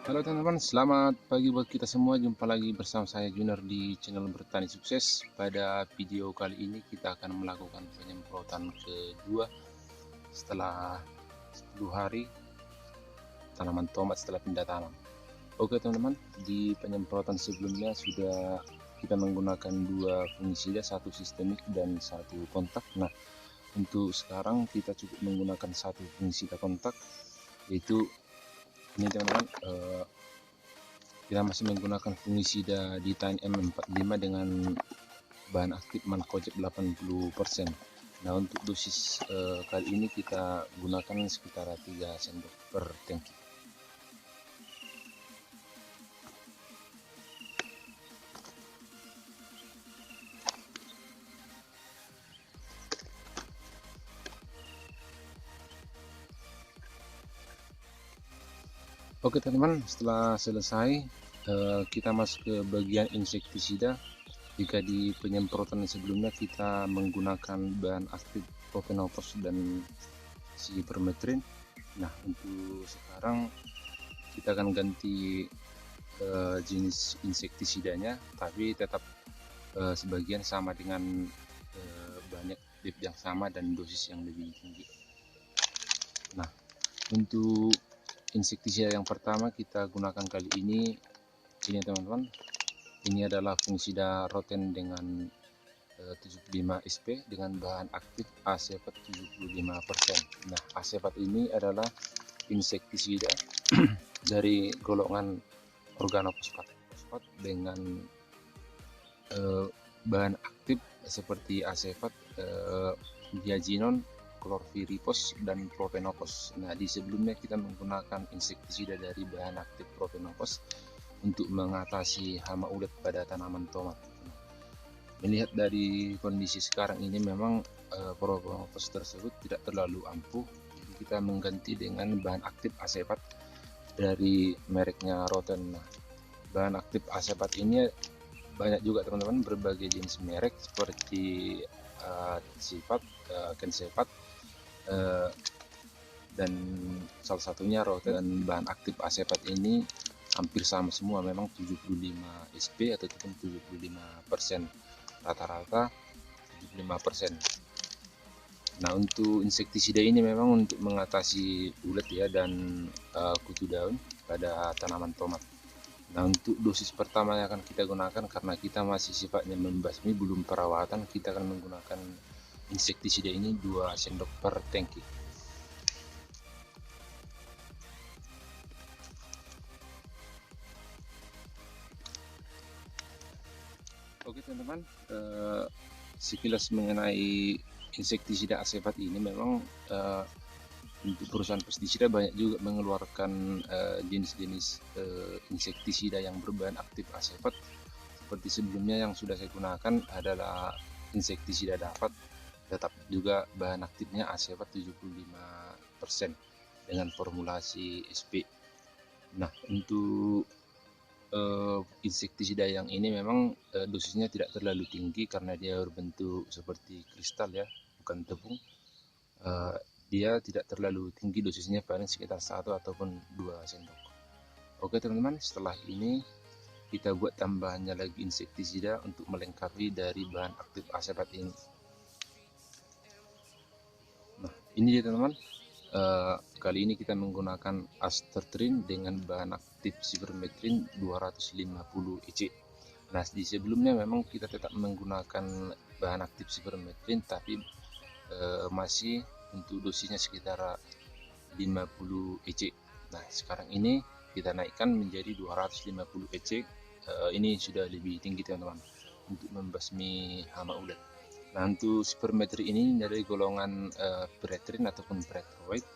Halo teman-teman, selamat pagi buat kita semua. Jumpa lagi bersama saya Junior di channel Bertani Sukses. Pada video kali ini kita akan melakukan penyemprotan kedua setelah 10 hari tanaman tomat setelah pindah tanam. Oke teman-teman, di penyemprotan sebelumnya sudah kita menggunakan dua fungisida, satu sistemik dan satu kontak. Nah, untuk sekarang kita cukup menggunakan satu fungisida kontak, yaitu ini teman-teman. Kita masih menggunakan fungisida Ditine M45 dengan bahan aktif mancozeb 80%. Nah, untuk dosis kali ini kita gunakan sekitar 3 sendok per tangki. Oke teman-teman, setelah selesai kita masuk ke bagian insektisida. Jika di penyemprotan sebelumnya kita menggunakan bahan aktif propenopos dan sipermetrin, nah untuk sekarang kita akan ganti jenis insektisidanya, tapi tetap sebagian sama dengan banyak dip yang sama dan dosis yang lebih tinggi. Nah, untuk insektisida yang pertama kita gunakan kali ini teman-teman. Ini adalah fungisida Roten dengan 75 SP dengan bahan aktif acepat 75%. Nah, acepat ini adalah insektisida dari golongan organofosfat dengan bahan aktif seperti acepat, diazinon, klorpirifos dan propenopos. Nah, di sebelumnya kita menggunakan insektisida dari bahan aktif propenopos untuk mengatasi hama ulat pada tanaman tomat. Melihat dari kondisi sekarang ini memang propenopos tersebut tidak terlalu ampuh, jadi kita mengganti dengan bahan aktif acepat dari mereknya Roten. Nah, bahan aktif acepat ini banyak juga teman-teman, berbagai jenis merek seperti Sifat, Kensepat, dan salah satunya Roten. Bahan aktif acepat ini hampir sama semua, memang 75 SP ataupun 75%, rata-rata 75%. Nah, untuk insektisida ini memang untuk mengatasi ulat ya dan kutu daun pada tanaman tomat. Nah, untuk dosis pertama yang akan kita gunakan, karena kita masih sifatnya membasmi belum perawatan, kita akan menggunakan insektisida ini 2 sendok per tangki. Oke teman-teman, sekilas mengenai insektisida acepat ini, memang untuk perusahaan pestisida banyak juga mengeluarkan jenis-jenis insektisida yang berbahan aktif acepat. Seperti sebelumnya yang sudah saya gunakan adalah insektisida dapat, tetap juga bahan aktifnya acepat 75% dengan formulasi SP. Nah, untuk insektisida yang ini memang dosisnya tidak terlalu tinggi karena dia berbentuk seperti kristal ya, bukan tepung. Dia tidak terlalu tinggi dosisnya, paling sekitar 1 ataupun 2 sendok. Oke teman-teman, setelah ini kita buat tambahannya lagi insektisida untuk melengkapi dari bahan aktif acepat ini. Nah, ini dia teman-teman, kali ini kita menggunakan astertrin dengan bahan aktif sipermetrin 250 EC. Nah, di sebelumnya memang kita tetap menggunakan bahan aktif sipermetrin, tapi masih untuk dosisnya sekitar 50 EC. Nah, sekarang ini kita naikkan menjadi 250 EC. Ini sudah lebih tinggi teman-teman untuk membasmi hama ulat. Nah, untuk sipermetrin ini dari golongan Pretrin ataupun Pretroid.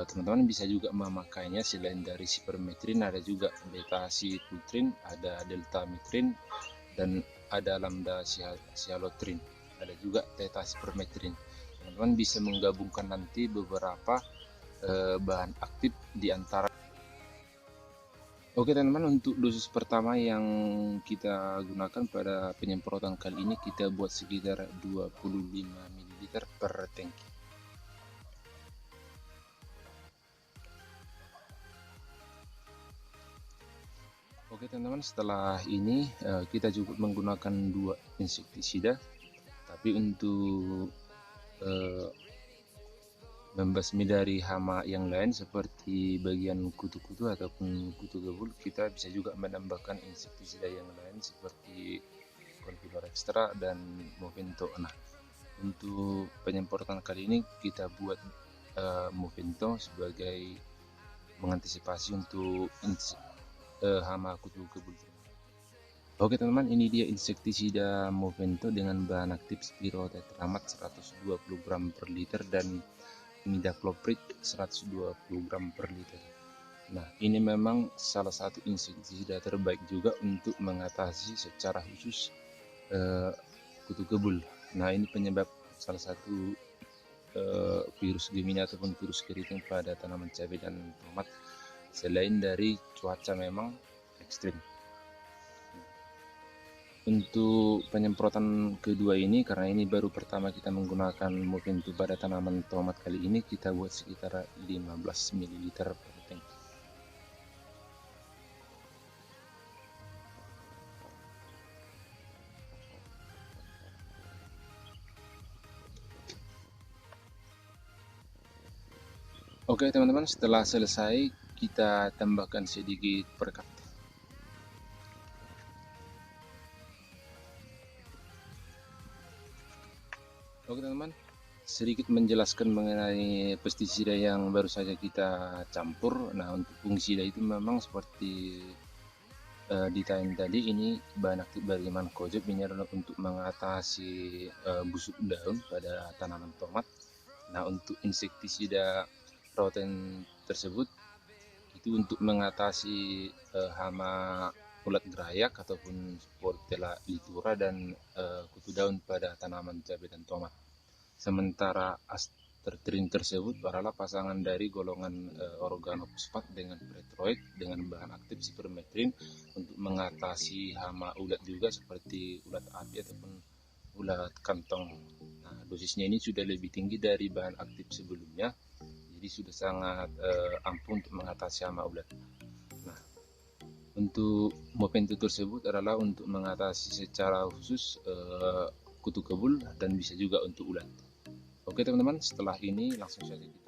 Teman-teman bisa juga memakainya selain dari sipermetrin, ada juga beta situtrin, ada delta mitrin, dan ada lambda sialotrin, ada juga theta sipermetrin. Teman-teman bisa menggabungkan nanti beberapa bahan aktif di antara. Oke teman-teman, untuk dosis pertama yang kita gunakan pada penyemprotan kali ini, kita buat sekitar 25 ml per tangki. Oke teman-teman, setelah ini kita juga menggunakan 2 insektisida, tapi untuk eh, membasmi dari hama yang lain seperti bagian kutu-kutu ataupun kutu kebul, kita bisa juga menambahkan insektisida yang lain seperti Confidor Extra dan Movento. Nah, untuk penyemprotan kali ini kita buat Movento sebagai mengantisipasi untuk hama kutu kebul. Oke teman-teman, ini dia insektisida Movento dengan bahan aktif spirotetramat 120 gram per liter dan imidacloprid 120 gram per liter. Nah, ini memang salah satu insektisida terbaik juga untuk mengatasi secara khusus kutu kebul. Nah, ini penyebab salah satu virus Gemini ataupun virus keriting pada tanaman cabai dan tomat, selain dari cuaca memang ekstrim. Untuk penyemprotan kedua ini, karena ini baru pertama kita menggunakan Movento pada tanaman tomat kali ini, kita buat sekitar 15 ml per tank. Oke teman-teman, setelah selesai kita tambahkan sedikit perekat. Oke teman-teman, sedikit menjelaskan mengenai pestisida yang baru saja kita campur. Nah, untuk fungisida itu memang seperti ditanya tadi, ini bahan aktif dari mancozeb. Ini adalah untuk mengatasi busuk daun pada tanaman tomat. Nah, untuk insektisida roten tersebut itu untuk mengatasi hama ulat gerayak ataupun Sportella litura dan kutu daun pada tanaman cabai dan tomat. Sementara astertrin tersebut adalah pasangan dari golongan organofosfat dengan pretroid dengan bahan aktif sipermetrin untuk mengatasi hama ulat juga seperti ulat api ataupun ulat kantong. Nah, dosisnya ini sudah lebih tinggi dari bahan aktif sebelumnya, jadi sudah sangat ampuh untuk mengatasi hama ulat. Nah, untuk Movento tersebut adalah untuk mengatasi secara khusus kutu kebul dan bisa juga untuk ulat. Oke teman-teman, setelah ini langsung saja kita